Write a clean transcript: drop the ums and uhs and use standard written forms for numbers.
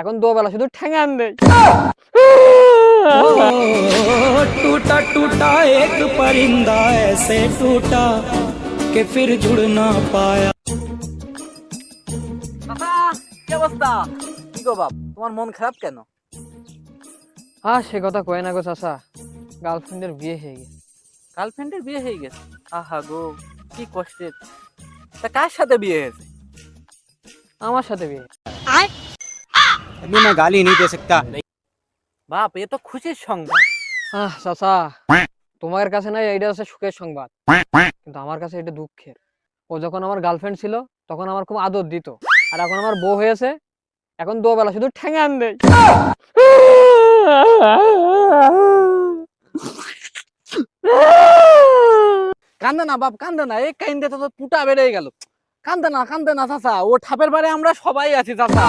এখন দুবেলা শুধু ঠ্যাঙান দেয়। टूटा टूटा एक परिंदा ऐसे टूटा कि फिर जुड़ ना पाया। কি অবস্থা? কি গো বাপ, তোমার মন খারাপ কেন? সে কথা কয় না গো চাচা, গার্লফ্রেন্ডের বিয়ে হয়ে গেছে। গার্লফ্রেন্ডের বিয়ে হয়ে গেছে? আহা গো, কি কষ্টের। তা কার সাথে বিয়ে হয়েছে? আমার সাথে বিয়ে। अभी मैं गाली नहीं दे सकता। বাপ, এ তো খুশির সংবাদ। চাচা, তোমার কাছে না এইটা হচ্ছে সুখের সংবাদ, কিন্তু আমার কাছে এটা দুঃখের। ও যখন আমার গার্লফ্রেন্ড ছিল তখন আমার খুব আদর দিত, আর এখন আমার বউ হয়েছে, এখন দুবেলা শুধু ঠ্যাঙান দেয়। কান্দে না বাপ, কান্দে না, এই কাইন্দে তো পুটা বেড়ে গেল। কান্দে না চাচা, ও ঠাপের বাড়ি আমরা সবাই আছি চাচা।